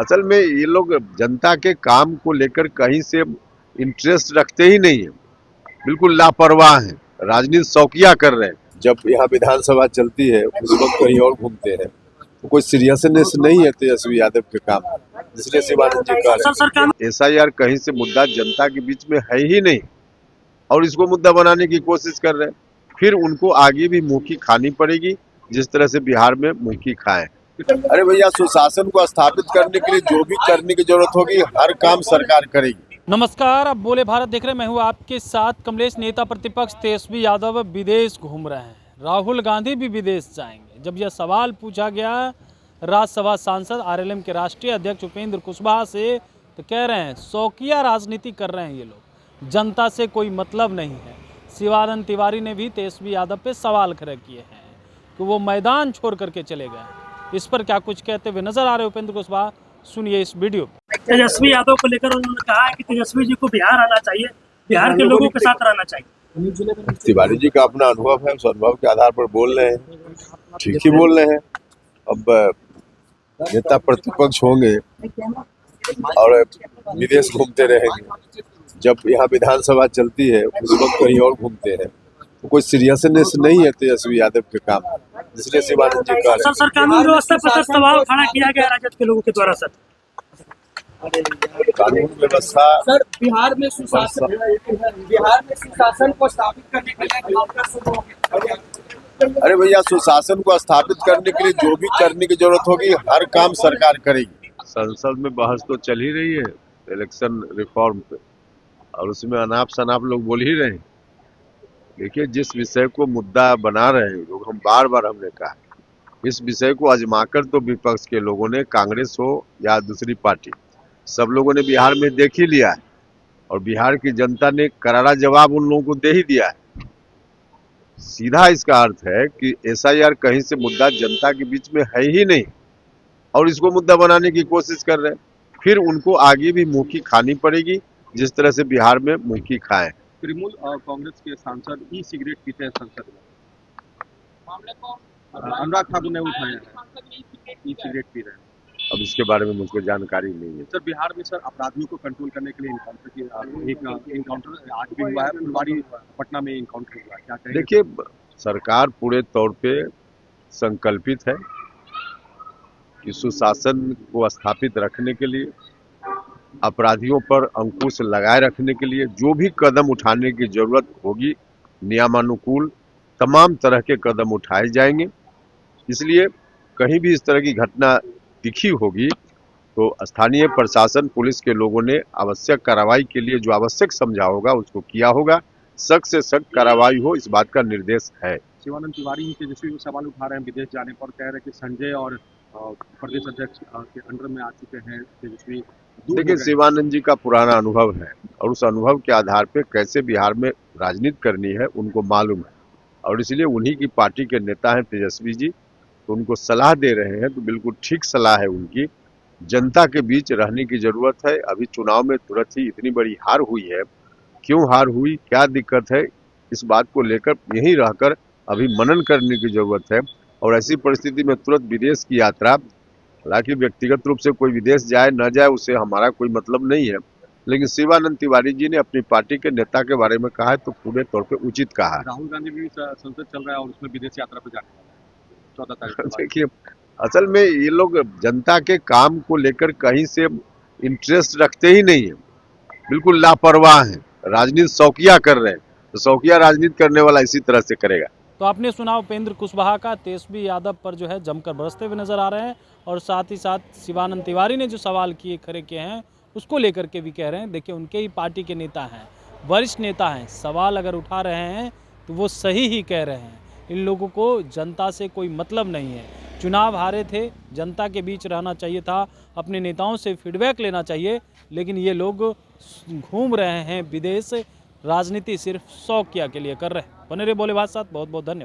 असल में ये लोग जनता के काम को लेकर कहीं से इंटरेस्ट रखते ही नहीं है, बिल्कुल लापरवाह हैं, राजनीति शौकिया कर रहे हैं। जब यहाँ विधानसभा चलती है उस वक्त कहीं और घूमते हैं, तो कोई सीरियसनेस नहीं है तेजस्वी यादव के काम में, इसलिए शिवानंद जी कह रहे हैं SIR कहीं से मुद्दा जनता के बीच में है ही नहीं और इसको मुद्दा बनाने की कोशिश कर रहे हैं। फिर उनको आगे भी मुंह की खानी पड़ेगी, जिस तरह से बिहार में मुंह की खाए। अरे भैया, सुशासन को स्थापित करने के लिए जो भी करने की जरूरत होगी हर काम सरकार करेगी। नमस्कार, अब बोले भारत देख रहे हैं। मैं हूं आपके साथ कमलेश। नेता प्रतिपक्ष तेजस्वी यादव विदेश घूम रहे हैं, राहुल गांधी भी विदेश जाएंगे। जब यह सवाल पूछा गया राज्यसभा सांसद RLM के राष्ट्रीय अध्यक्ष उपेंद्र कुशवाहा से, तो कह रहे हैं शौकिया राजनीति कर रहे हैं ये लोग, जनता से कोई मतलब नहीं है। शिवानंद तिवारी ने भी तेजस्वी यादव पे सवाल खड़े किए हैं कि वो मैदान छोड़ करके चले गए। इस पर क्या कुछ कहते हुए नजर आ रहे उपेंद्र कुशवाहा, सुनिए इस वीडियो। तेजस्वी यादव को लेकर उन्होंने कहा है कि तेजस्वी जी को बिहार आना चाहिए, बिहार के लोगों के साथ रहना चाहिए। तिवारी जी का अपना अनुभव है, उस अनुभव के आधार पर बोल रहे हैं, ठीक ही बोल रहे हैं। अब नेता प्रतिपक्ष होंगे और विदेश घूमते रहेंगे, जब यहाँ विधानसभा चलती है उस वक्त कहीं और घूमते हैं, तो कोई सीरियसनेस नहीं है तेजस्वी यादव के काम में, इसलिए शिवानंद जी कह रहे सर, कानून व्यवस्था पर सवाल खड़ा किया गया राजद के लोगों के द्वारा। सर, कानून व्यवस्था सर, बिहार में सुशासन को स्थापित करने के लिए कांग्रेस शुरू होगी। अरे भैया, सुशासन को स्थापित करने के लिए जो भी करने की जरूरत होगी हर काम सरकार करेगी। संसद में बहस तो चल ही रही है इलेक्शन रिफॉर्म पे, और उसमें अनाप शनाप लोग बोल ही रहे हैं। देखिए, जिस विषय को मुद्दा बना रहे हैं लोग, हम बार बार हमने कहा, इस विषय को आजमाकर तो विपक्ष के लोगों ने, कांग्रेस हो या दूसरी पार्टी, सब लोगों ने बिहार में देख ही लिया है और बिहार की जनता ने करारा जवाब उन लोगों को दे ही दिया है। सीधा इसका अर्थ है कि SIR कहीं से मुद्दा जनता के बीच में है ही नहीं और इसको मुद्दा बनाने की कोशिश कर रहे हैं। फिर उनको आगे भी मुंह की खानी पड़ेगी, जिस तरह से बिहार में मुंह की खाएं। तृणमूल कांग्रेस के सांसद सिगरेट पीते हैं संसद में, मामले को अनुराग ठाकुर ने उठाया है, सिगरेट पी रहे हैं। अब इसके बारे में मुझको जानकारी नहीं है। सर, बिहार में सर अपराधियों को कंट्रोल करने के लिए इनकाउंटर आज भी हुआ है, फुलवाड़ी पटना में इनकाउंटर हुआ है, क्या कहेंगे? देखिए, सरकार पूरे तौर पे संकल्पित है कि सुशासन को स्थापित रखने के लिए, अपराधियों पर अंकुश लगाए रखने के लिए जो भी कदम उठाने की जरूरत होगी, नियमानुकूल तमाम तरह के कदम उठाए जाएंगे। इसलिए कहीं भी इस तरह की घटना दिखी होगी तो स्थानीय प्रशासन, पुलिस के लोगों ने आवश्यक कार्रवाई के लिए जो आवश्यक समझा होगा उसको किया होगा। सख्त से सख्त कार्रवाई हो, इस बात का निर्देश है। शिवानंद तिवारी तेजस्वी सवाल उठा रहे हैं विदेश जाने पर, कह रहे हैं कि संजय और प्रदेश अध्यक्ष के अंडर में आ चुके हैं तेजस्वी। देखिए, शिवानंद जी का पुराना अनुभव है और उस अनुभव के आधार पे कैसे बिहार में राजनीति करनी है उनको मालूम है, और इसलिए उन्हीं की पार्टी के नेता हैं तेजस्वी जी, तो उनको सलाह दे रहे हैं तो बिल्कुल ठीक सलाह है उनकी। जनता के बीच रहने की जरूरत है। अभी चुनाव में तुरंत ही इतनी बड़ी हार हुई है, क्यों हार हुई, क्या दिक्कत है, इस बात को लेकर यहीं रहकर अभी मनन करने की जरूरत है। और ऐसी परिस्थिति में तुरंत विदेश की यात्रा, हालांकि व्यक्तिगत रूप से कोई विदेश जाए न जाए उससे हमारा कोई मतलब नहीं है, लेकिन शिवानंद तिवारी जी ने अपनी पार्टी के नेता के बारे में कहा है तो पूरे तौर पे उचित कहा है। राहुल गांधी भी संसद चल रहा है और उसमें विदेश यात्रा पर जाने 14 तारीख। देखिए, असल में ये लोग जनता के काम को लेकर कहीं से इंटरेस्ट रखते ही नहीं है, बिल्कुल लापरवाह हैं, राजनीति शौकिया कर रहे हैं। तो शौकिया राजनीति करने वाला इसी तरह से करेगा। तो आपने सुना उपेंद्र कुशवाहा का, तेजस्वी यादव पर जो है जमकर बरसते हुए नजर आ रहे हैं, और साथ ही साथ शिवानंद तिवारी ने जो सवाल खड़े किए हैं उसको लेकर के भी कह रहे हैं देखिए उनके ही पार्टी के नेता हैं, वरिष्ठ नेता हैं, सवाल अगर उठा रहे हैं तो वो सही ही कह रहे हैं। इन लोगों को जनता से कोई मतलब नहीं है। चुनाव हारे थे, जनता के बीच रहना चाहिए था, अपने नेताओं से फीडबैक लेना चाहिए, लेकिन ये लोग घूम रहे हैं विदेश, राजनीति सिर्फ शौकिया के लिए कर रहे हैं। बने रहे बोले बात साथ, बहुत बहुत धन्यवाद।